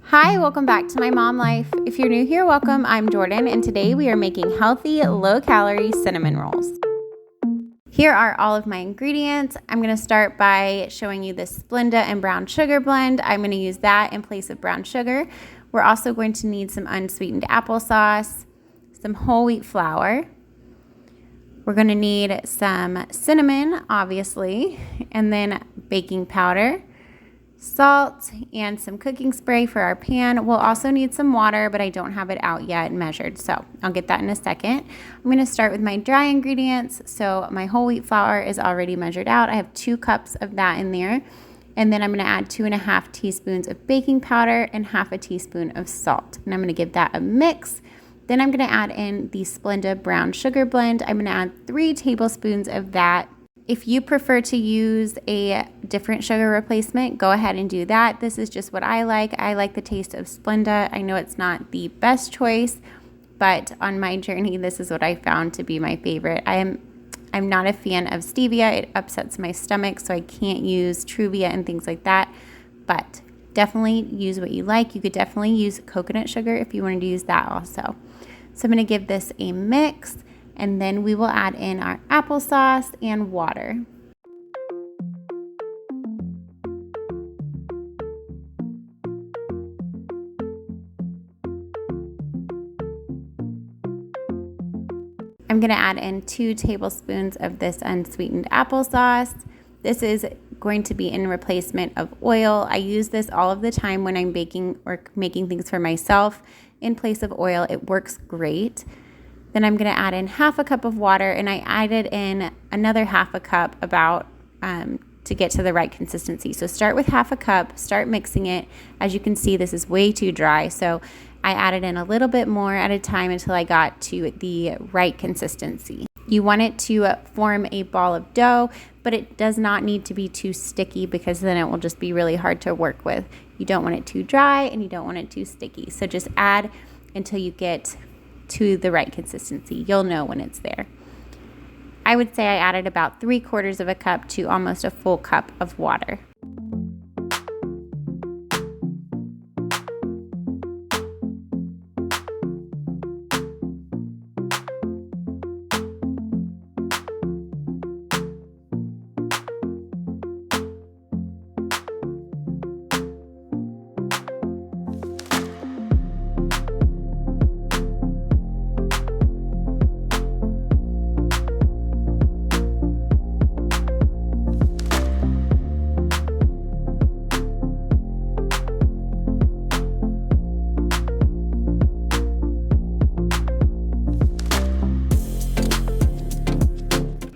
Hi, welcome back to My Mom Life. If you're new here, welcome. I'm Jordan, and today we are making healthy, low-calorie cinnamon rolls. Here are all of my ingredients. I'm going to start by showing you this Splenda and brown sugar blend. I'm going to use that in place of brown sugar. We're also going to need some unsweetened applesauce, some whole wheat flour. We're going to need some cinnamon, obviously, and then baking powder, salt, and some cooking spray for our pan. We'll also need some water, but I don't have it out yet measured, so I'll get that in a second. I'm going to start with my dry ingredients. So my whole wheat flour is already measured out. I have 2 cups of that in there. And then I'm going to add 2.5 teaspoons of baking powder and half a teaspoon of salt. And I'm going to give that a mix. Then I'm going to add in the Splenda brown sugar blend. I'm going to add 3 tablespoons of that. If you prefer to use a different sugar replacement, go ahead and do that. This is just what I like. I like the taste of Splenda. I know it's not the best choice, but on my journey, this is what I found to be my favorite. I'm not a fan of stevia. It upsets my stomach, so I can't use Truvia and things like that, but definitely use what you like. You could definitely use coconut sugar if you wanted to use that also. So I'm going to give this a mix. And then we will add in our applesauce and water. I'm going to add in 2 tablespoons of this unsweetened applesauce. This is going to be in replacement of oil. I use this all of the time when I'm baking or making things for myself in place of oil. It works great. Then I'm going to add in half a cup of water, and I added in another half a cup about to get to the right consistency. So start with half a cup, start mixing it. As you can see, this is way too dry, so I added in a little bit more at a time until I got to the right consistency. You want it to form a ball of dough, but it does not need to be too sticky because then it will just be really hard to work with. You don't want it too dry and you don't want it too sticky. So just add until you get to the right consistency. You'll know when it's there. I would say I added about 3/4 of a cup to almost a full cup of water.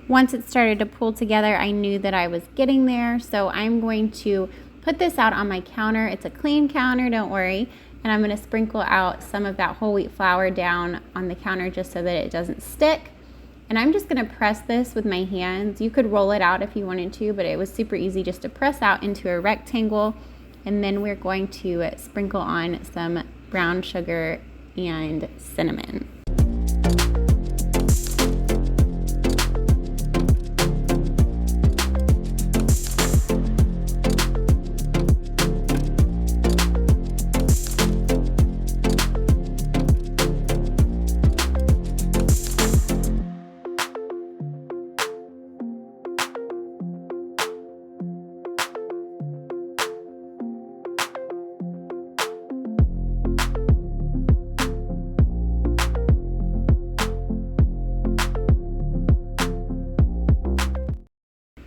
Once it started to pull together, I knew that I was getting there. So I'm going to put this out on my counter. It's a clean counter, don't worry. And I'm going to sprinkle out some of that whole wheat flour down on the counter just so that it doesn't stick. And I'm just going to press this with my hands. You could roll it out if you wanted to, but it was super easy just to press out into a rectangle. And then we're going to sprinkle on some brown sugar and cinnamon.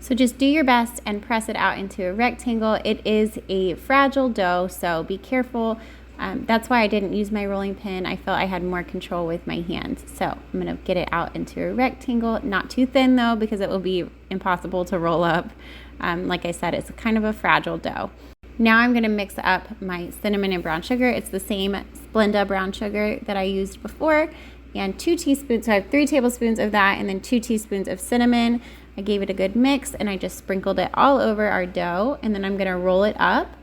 So just do your best and press it out into a rectangle. It is a fragile dough, so be careful. That's why I didn't use my rolling pin. I felt I had more control with my hands. So I'm gonna get it out into a rectangle, not too thin though, because it will be impossible to roll up. Like I said, it's kind of a fragile dough. Now I'm gonna mix up my cinnamon and brown sugar. It's the same Splenda brown sugar that I used before, and 2 teaspoons, so I have 3 tablespoons of that, and then 2 teaspoons of cinnamon. I gave it a good mix and I just sprinkled it all over our dough, and then I'm gonna roll it up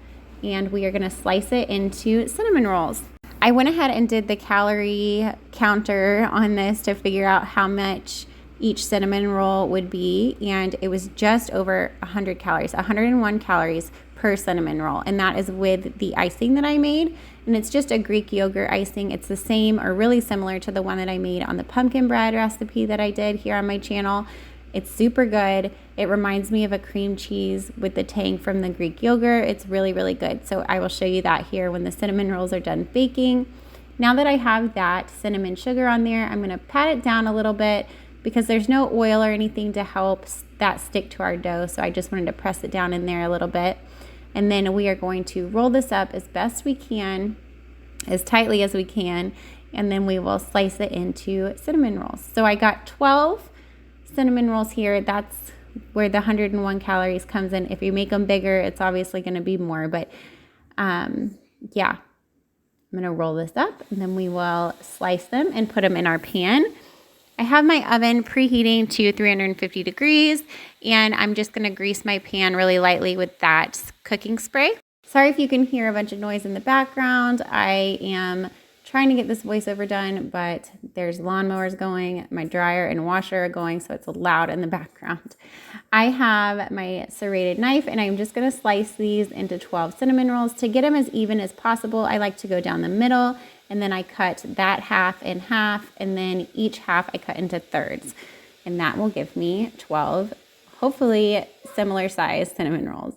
and we are gonna slice it into cinnamon rolls. I went ahead and did the calorie counter on this to figure out how much each cinnamon roll would be, and it was just over 100 calories, 101 calories per cinnamon roll, and that is with the icing that I made. And it's just a Greek yogurt icing. It's the same or really similar to the one that I made on the pumpkin bread recipe that I did here on my channel. It's super good. It reminds me of a cream cheese with the tang from the Greek yogurt. It's really, really good. So I will show you that here when the cinnamon rolls are done baking. Now that I have that cinnamon sugar on there, I'm gonna pat it down a little bit because there's no oil or anything to help that stick to our dough. So I just wanted to press it down in there a little bit. And then we are going to roll this up as best we can, as tightly as we can, and then we will slice it into cinnamon rolls. So I got 12 cinnamon rolls here. That's where the 101 calories comes in. If you make them bigger, it's obviously going to be more, but yeah, I'm going to roll this up and then we will slice them and put them in our pan. I have my oven preheating to 350 degrees, and I'm just going to grease my pan really lightly with that cooking spray. Sorry if you can hear a bunch of noise in the background. I am trying to get this voiceover done, but there's lawnmowers going, my dryer and washer are going, so it's loud in the background. I have my serrated knife, and I'm just going to slice these into 12 cinnamon rolls. To get them as even as possible, I like to go down the middle, and then I cut that half in half, and then each half I cut into thirds. And that will give me 12, hopefully similar size cinnamon rolls.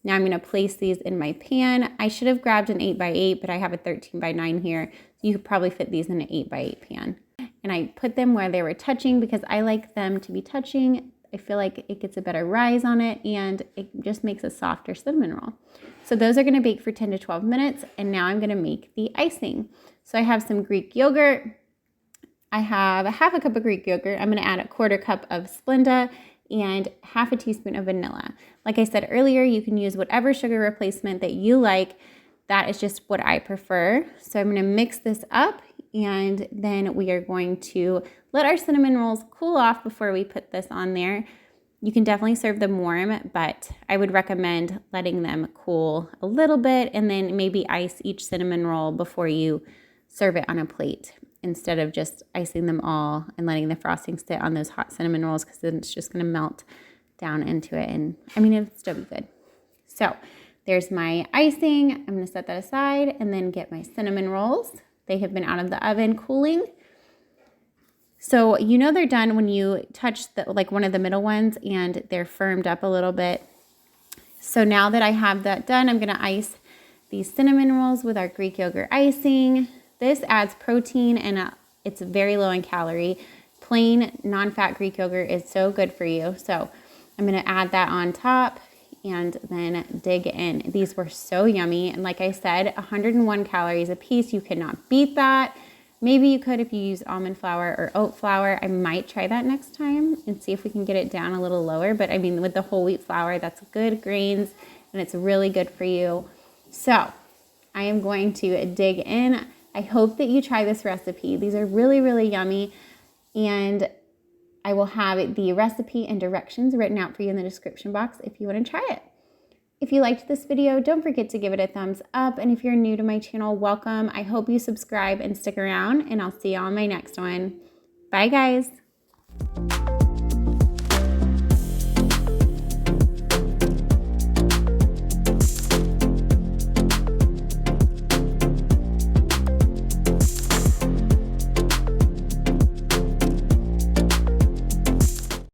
Now I'm going to place these in my pan. I should have grabbed an 8x8, but I have a 13x9 here. So you could probably fit these in an 8x8 pan. And I put them where they were touching because I like them to be touching. I feel like it gets a better rise on it and it just makes a softer cinnamon roll. So those are going to bake for 10 to 12 minutes. And now I'm going to make the icing. So I have some Greek yogurt. I have a half a cup of Greek yogurt. I'm going to add a 1/4 cup of Splenda and half a teaspoon of vanilla. Like I said earlier, you can use whatever sugar replacement that you like. That is just what I prefer. So I'm going to mix this up, and then we are going to let our cinnamon rolls cool off before we put this on there. You can definitely serve them warm, but I would recommend letting them cool a little bit and then maybe ice each cinnamon roll before you serve it on a plate, instead of just icing them all and letting the frosting sit on those hot cinnamon rolls, because then it's just going to melt down into it. And I mean, it'll still be good. So there's my icing. I'm going to set that aside and then get my cinnamon rolls. They have been out of the oven cooling. So you know they're done when you touch like one of the middle ones and they're firmed up a little bit. So now that I have that done, I'm going to ice these cinnamon rolls with our Greek yogurt icing. This adds protein and it's very low in calorie. Plain non-fat Greek yogurt is so good for you. So I'm going to add that on top and then dig in. These were so yummy. And like I said, 101 calories a piece. You cannot beat that. Maybe you could if you use almond flour or oat flour. I might try that next time and see if we can get it down a little lower. But I mean, with the whole wheat flour, that's good grains and it's really good for you. So I am going to dig in. I hope that you try this recipe. These are really, really yummy. And I will have the recipe and directions written out for you in the description box if you want to try it. If you liked this video, don't forget to give it a thumbs up. And if you're new to my channel, welcome. I hope you subscribe and stick around, and I'll see you on my next one. Bye, guys.